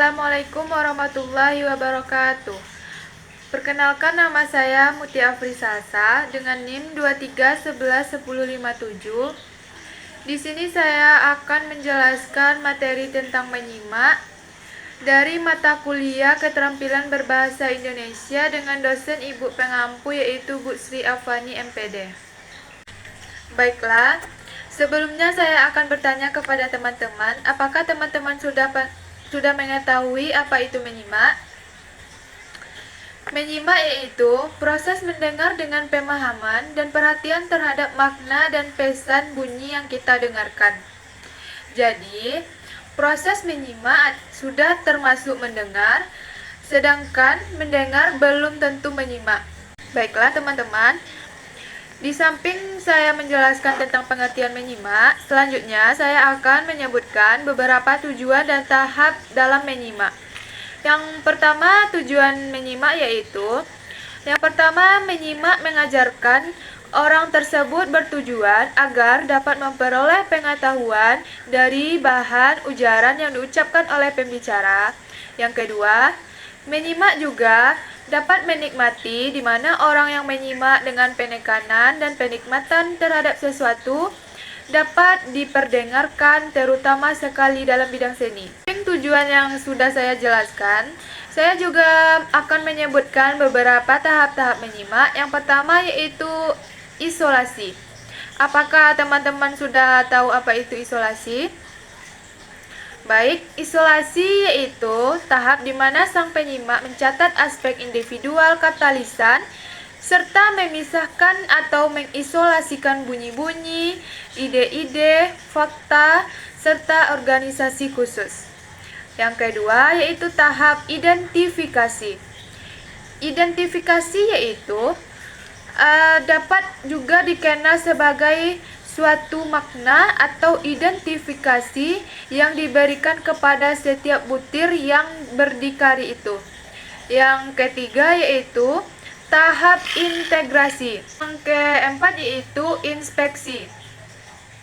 Assalamualaikum warahmatullahi wabarakatuh. Perkenalkan, nama saya Mutia Afrisasa dengan NIM 23111057. Di sini saya akan menjelaskan materi tentang menyimak dari mata kuliah Keterampilan Berbahasa Indonesia dengan dosen Ibu Pengampu yaitu Bu Sri Afani MPD. Baiklah, sebelumnya saya akan bertanya kepada teman-teman, apakah teman-teman sudah mengetahui apa itu menyimak? Menyimak yaitu proses mendengar dengan pemahaman dan perhatian terhadap makna dan pesan bunyi yang kita dengarkan. Jadi, proses menyimak sudah termasuk mendengar, sedangkan mendengar belum tentu menyimak. Baiklah teman-teman, di samping saya menjelaskan tentang pengertian menyimak, selanjutnya saya akan menyebutkan beberapa tujuan dan tahap dalam menyimak. Yang pertama, tujuan menyimak yaitu yang pertama, menyimak mengajarkan. Orang tersebut bertujuan agar dapat memperoleh pengetahuan dari bahan ujaran yang diucapkan oleh pembicara. Yang kedua, menyimak juga dapat menikmati, di mana orang yang menyimak dengan penekanan dan penikmatan terhadap sesuatu dapat diperdengarkan, terutama sekali dalam bidang seni. Tujuan yang sudah saya jelaskan, saya juga akan menyebutkan beberapa tahap-tahap menyimak. Yang pertama yaitu isolasi. Apakah teman-teman sudah tahu apa itu isolasi? Baik, isolasi yaitu tahap di mana sang penyimak mencatat aspek individual kata lisan serta memisahkan atau mengisolasikan bunyi-bunyi, ide-ide, fakta, serta organisasi khusus. Yang kedua yaitu tahap identifikasi. Identifikasi yaitu dapat juga dikenal sebagai suatu makna atau identifikasi yang diberikan kepada setiap butir yang berdikari itu. Yang ketiga yaitu tahap integrasi. Yang keempat yaitu inspeksi.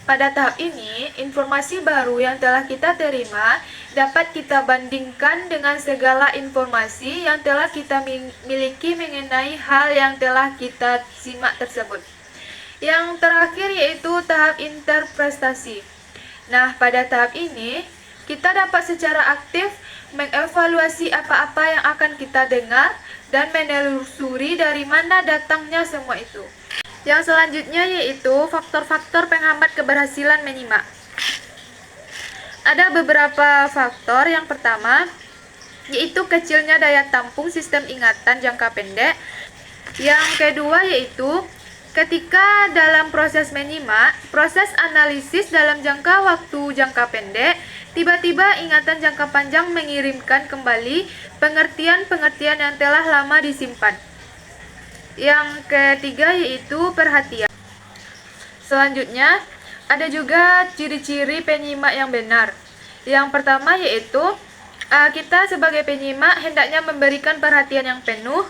Pada tahap ini, informasi baru yang telah kita terima dapat kita bandingkan dengan segala informasi yang telah kita miliki mengenai hal yang telah kita simak tersebut. Yang terakhir yaitu tahap interpretasi. Nah, pada tahap ini, kita dapat secara aktif mengevaluasi apa-apa yang akan kita dengar dan menelusuri dari mana datangnya semua itu. Yang selanjutnya yaitu faktor-faktor penghambat keberhasilan menyimak. Ada beberapa faktor. Yang pertama yaitu kecilnya daya tampung sistem ingatan jangka pendek. Yang kedua yaitu ketika dalam proses menyimak, proses analisis dalam jangka waktu jangka pendek, tiba-tiba ingatan jangka panjang mengirimkan kembali pengertian-pengertian yang telah lama disimpan. Yang ketiga yaitu perhatian. Selanjutnya, ada juga ciri-ciri penyimak yang benar. Yang pertama yaitu kita sebagai penyimak hendaknya memberikan perhatian yang penuh,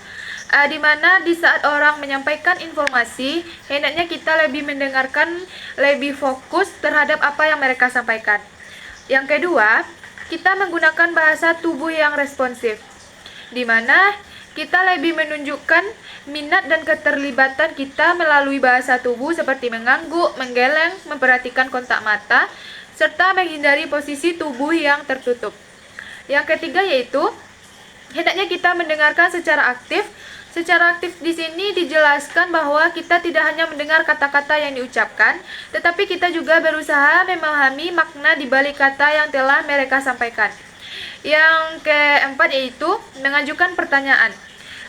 di mana di saat orang menyampaikan informasi, hendaknya kita lebih mendengarkan, lebih fokus terhadap apa yang mereka sampaikan. Yang kedua, kita menggunakan bahasa tubuh yang responsif, di mana kita lebih menunjukkan minat dan keterlibatan kita melalui bahasa tubuh seperti mengangguk, menggeleng, memperhatikan kontak mata, serta menghindari posisi tubuh yang tertutup. Yang ketiga yaitu hendaknya kita mendengarkan secara aktif. Secara aktif di sini dijelaskan bahwa kita tidak hanya mendengar kata-kata yang diucapkan, tetapi kita juga berusaha memahami makna di balik kata yang telah mereka sampaikan. Yang keempat yaitu mengajukan pertanyaan.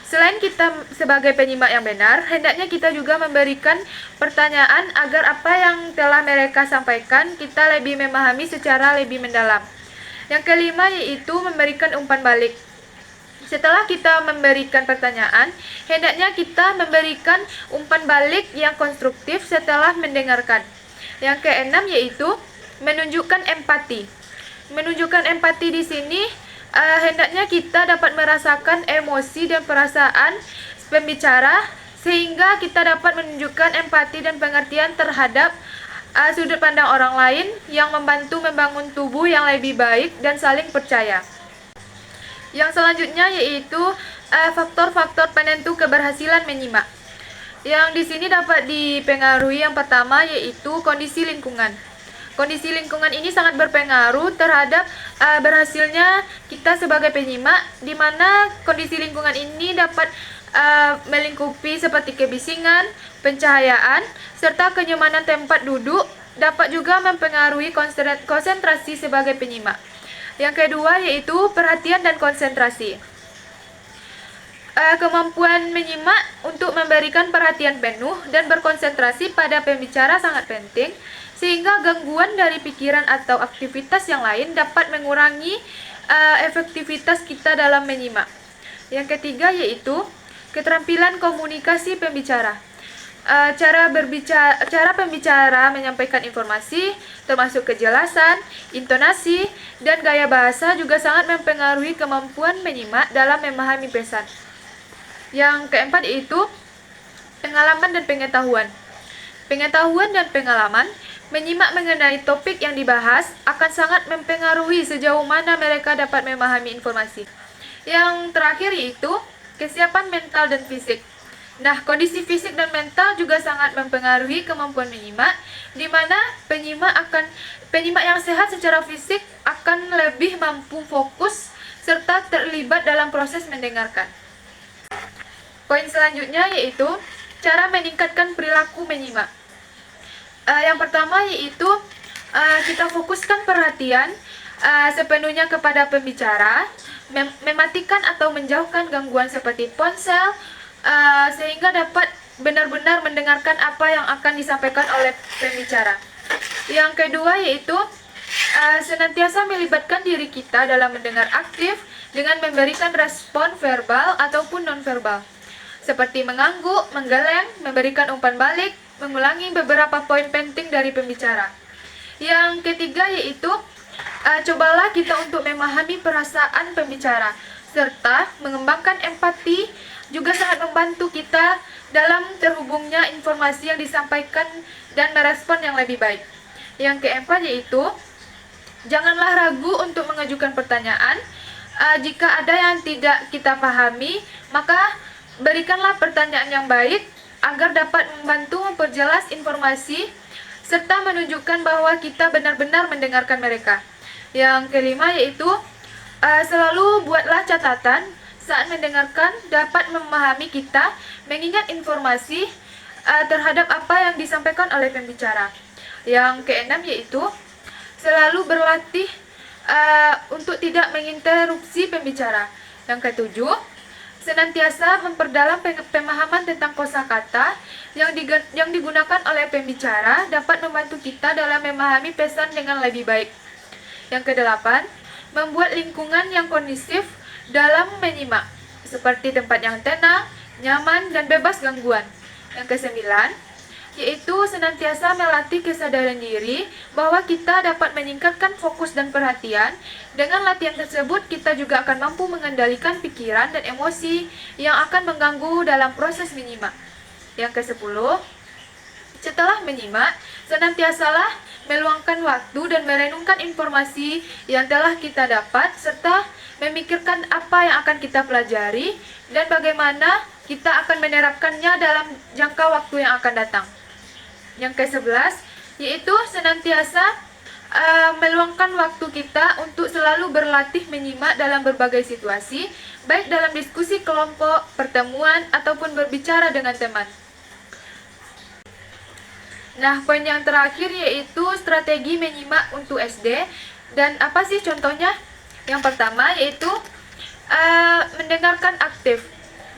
Selain kita sebagai penyimak yang benar, hendaknya kita juga memberikan pertanyaan agar apa yang telah mereka sampaikan kita lebih memahami secara lebih mendalam. Yang kelima yaitu memberikan umpan balik. Setelah kita memberikan pertanyaan, hendaknya kita memberikan umpan balik yang konstruktif setelah mendengarkan. Yang keenam yaitu menunjukkan empati. Menunjukkan empati di sini hendaknya kita dapat merasakan emosi dan perasaan pembicara sehingga kita dapat menunjukkan empati dan pengertian terhadap sudut pandang orang lain yang membantu membangun tubuh yang lebih baik dan saling percaya. Yang selanjutnya yaitu faktor-faktor penentu keberhasilan menyimak. Yang di sini dapat dipengaruhi yang pertama yaitu kondisi lingkungan. Kondisi lingkungan ini sangat berpengaruh terhadap berhasilnya kita sebagai penyimak, di mana kondisi lingkungan ini dapat melingkupi seperti kebisingan, pencahayaan, serta kenyamanan tempat duduk, dapat juga mempengaruhi konsentrasi sebagai penyimak. Yang kedua yaitu perhatian dan konsentrasi. Kemampuan menyimak untuk memberikan perhatian penuh dan berkonsentrasi pada pembicara sangat penting, sehingga gangguan dari pikiran atau aktivitas yang lain dapat mengurangi efektivitas kita dalam menyimak. Yang ketiga yaitu keterampilan komunikasi pembicara. Cara pembicara menyampaikan informasi, termasuk kejelasan, intonasi, dan gaya bahasa juga sangat mempengaruhi kemampuan menyimak dalam memahami pesan. Yang keempat yaitu pengalaman dan pengetahuan. Pengetahuan dan pengalaman menyimak mengenai topik yang dibahas akan sangat mempengaruhi sejauh mana mereka dapat memahami informasi. Yang terakhir yaitu kesiapan mental dan fisik. Nah, kondisi fisik dan mental juga sangat mempengaruhi kemampuan menyimak, di mana penyimak yang sehat secara fisik akan lebih mampu fokus serta terlibat dalam proses mendengarkan. Poin selanjutnya yaitu cara meningkatkan perilaku menyimak. Yang pertama yaitu kita fokuskan perhatian sepenuhnya kepada pembicara, mematikan atau menjauhkan gangguan seperti ponsel, sehingga dapat benar-benar mendengarkan apa yang akan disampaikan oleh pembicara. Yang kedua yaitu senantiasa melibatkan diri kita dalam mendengar aktif dengan memberikan respon verbal ataupun nonverbal, seperti mengangguk, menggeleng, memberikan umpan balik, mengulangi beberapa poin penting dari pembicara. Yang ketiga yaitu cobalah kita untuk memahami perasaan pembicara, serta mengembangkan empati juga sangat membantu kita dalam terhubungnya informasi yang disampaikan dan merespon yang lebih baik. Yang keempat yaitu janganlah ragu untuk mengajukan pertanyaan. Jika ada yang tidak kita pahami, maka berikanlah pertanyaan yang baik agar dapat membantu memperjelas informasi serta menunjukkan bahwa kita benar-benar mendengarkan mereka. Yang kelima yaitu selalu buatlah catatan saat mendengarkan, dapat memahami kita mengingat informasi terhadap apa yang disampaikan oleh pembicara. Yang keenam yaitu selalu berlatih untuk tidak menginterupsi pembicara. Yang ketujuh, senantiasa memperdalam pemahaman tentang kosakata yang digunakan oleh pembicara dapat membantu kita dalam memahami pesan dengan lebih baik. Yang kedelapan, membuat lingkungan yang kondusif dalam menyimak, seperti tempat yang tenang, nyaman, dan bebas gangguan. Yang kesembilan, yaitu senantiasa melatih kesadaran diri bahwa kita dapat meningkatkan fokus dan perhatian. Dengan latihan tersebut, kita juga akan mampu mengendalikan pikiran dan emosi yang akan mengganggu dalam proses menyimak. Yang kesepuluh, setelah menyimak, senantiasalah meluangkan waktu dan merenungkan informasi yang telah kita dapat, serta memikirkan apa yang akan kita pelajari dan bagaimana kita akan menerapkannya dalam jangka waktu yang akan datang. Yang ke-11 yaitu senantiasa meluangkan waktu kita untuk selalu berlatih menyimak dalam berbagai situasi, baik dalam diskusi kelompok, pertemuan, ataupun berbicara dengan teman. Nah, poin yang terakhir yaitu strategi menyimak untuk SD. Dan apa sih contohnya? Yang pertama yaitu mendengarkan aktif.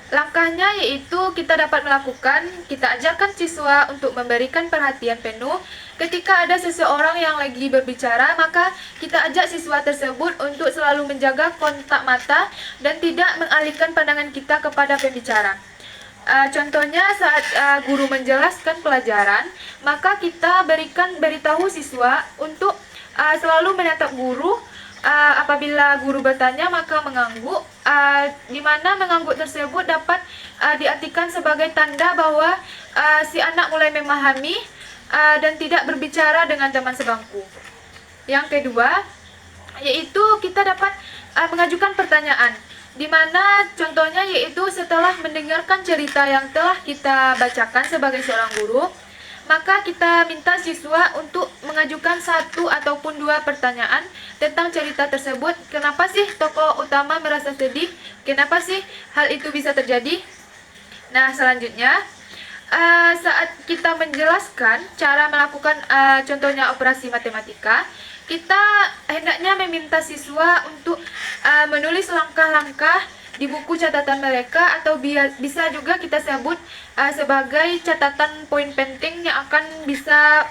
Langkahnya yaitu kita dapat melakukan, kita ajarkan siswa untuk memberikan perhatian penuh. Ketika ada seseorang yang lagi berbicara, maka kita ajak siswa tersebut untuk selalu menjaga kontak mata dan tidak mengalihkan pandangan kita kepada pembicara. Contohnya saat guru menjelaskan pelajaran, maka kita beritahu siswa untuk selalu menatap guru. Apabila guru bertanya maka mengangguk, di mana mengangguk tersebut dapat diartikan sebagai tanda bahwa si anak mulai memahami dan tidak berbicara dengan teman sebangku. Yang kedua yaitu kita dapat mengajukan pertanyaan, di mana contohnya yaitu setelah mendengarkan cerita yang telah kita bacakan sebagai seorang guru, maka kita minta siswa untuk mengajukan 1 ataupun 2 pertanyaan tentang cerita tersebut. Kenapa sih tokoh utama merasa sedih? Kenapa sih hal itu bisa terjadi? Nah, selanjutnya saat kita menjelaskan cara melakukan contohnya operasi matematika, kita hendaknya meminta siswa untuk menulis langkah-langkah di buku catatan mereka, atau bisa juga kita sebut sebagai catatan poin penting yang akan bisa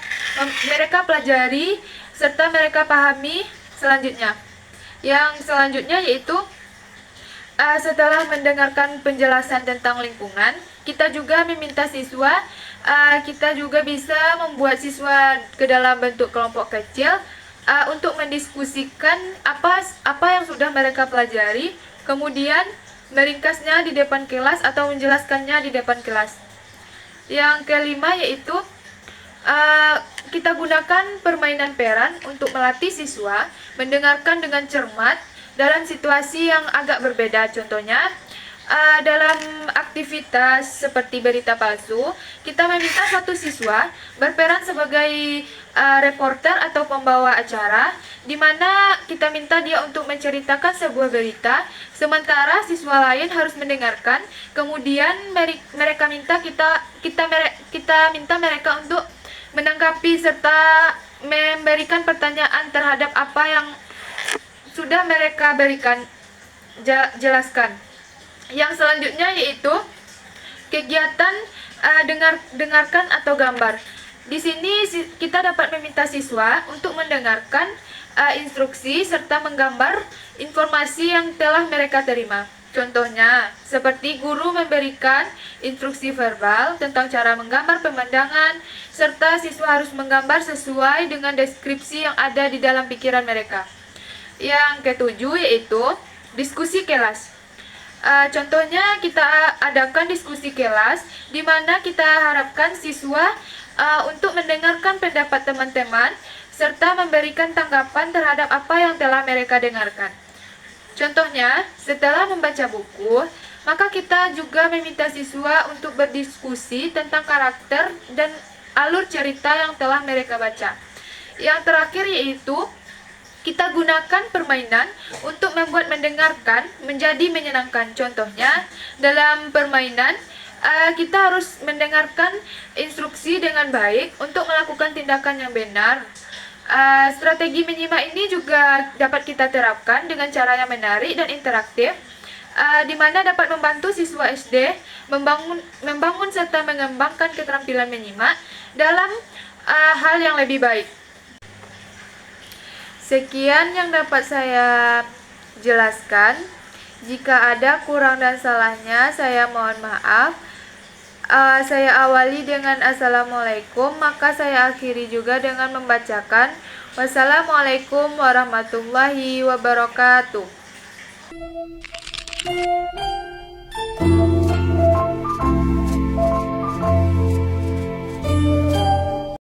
mereka pelajari serta mereka pahami selanjutnya. Yang selanjutnya yaitu setelah mendengarkan penjelasan tentang lingkungan, kita juga meminta siswa, kita juga bisa membuat siswa ke dalam bentuk kelompok kecil untuk mendiskusikan apa yang sudah mereka pelajari, kemudian meringkasnya di depan kelas atau menjelaskannya di depan kelas. Yang kelima yaitu kita gunakan permainan peran untuk melatih siswa mendengarkan dengan cermat dalam situasi yang agak berbeda. Contohnya, dalam aktivitas seperti berita palsu, kita meminta satu siswa berperan sebagai reporter atau pembawa acara, di mana kita minta dia untuk menceritakan sebuah berita, sementara siswa lain harus mendengarkan. Kemudian mereka minta kita minta mereka untuk menanggapi serta memberikan pertanyaan terhadap apa yang sudah mereka berikan jelaskan. Yang selanjutnya yaitu kegiatan dengarkan atau gambar. Di sini kita dapat meminta siswa untuk mendengarkan instruksi serta menggambar informasi yang telah mereka terima. Contohnya, seperti guru memberikan instruksi verbal tentang cara menggambar pemandangan, serta siswa harus menggambar sesuai dengan deskripsi yang ada di dalam pikiran mereka. Yang ketujuh yaitu diskusi kelas. Contohnya kita adakan diskusi kelas, di mana kita harapkan siswa untuk mendengarkan pendapat teman-teman serta memberikan tanggapan terhadap apa yang telah mereka dengarkan. Contohnya, setelah membaca buku, maka kita juga meminta siswa untuk berdiskusi tentang karakter dan alur cerita yang telah mereka baca. Yang terakhir yaitu kita gunakan permainan untuk membuat mendengarkan menjadi menyenangkan. Contohnya, dalam permainan kita harus mendengarkan instruksi dengan baik untuk melakukan tindakan yang benar. Strategi menyimak ini juga dapat kita terapkan dengan cara yang menarik dan interaktif, di mana dapat membantu siswa SD membangun serta mengembangkan keterampilan menyimak dalam hal yang lebih baik. Sekian yang dapat saya jelaskan. Jika ada kurang dan salahnya, saya mohon maaf. Saya awali dengan Assalamualaikum, maka saya akhiri juga dengan membacakan Wassalamualaikum warahmatullahi wabarakatuh.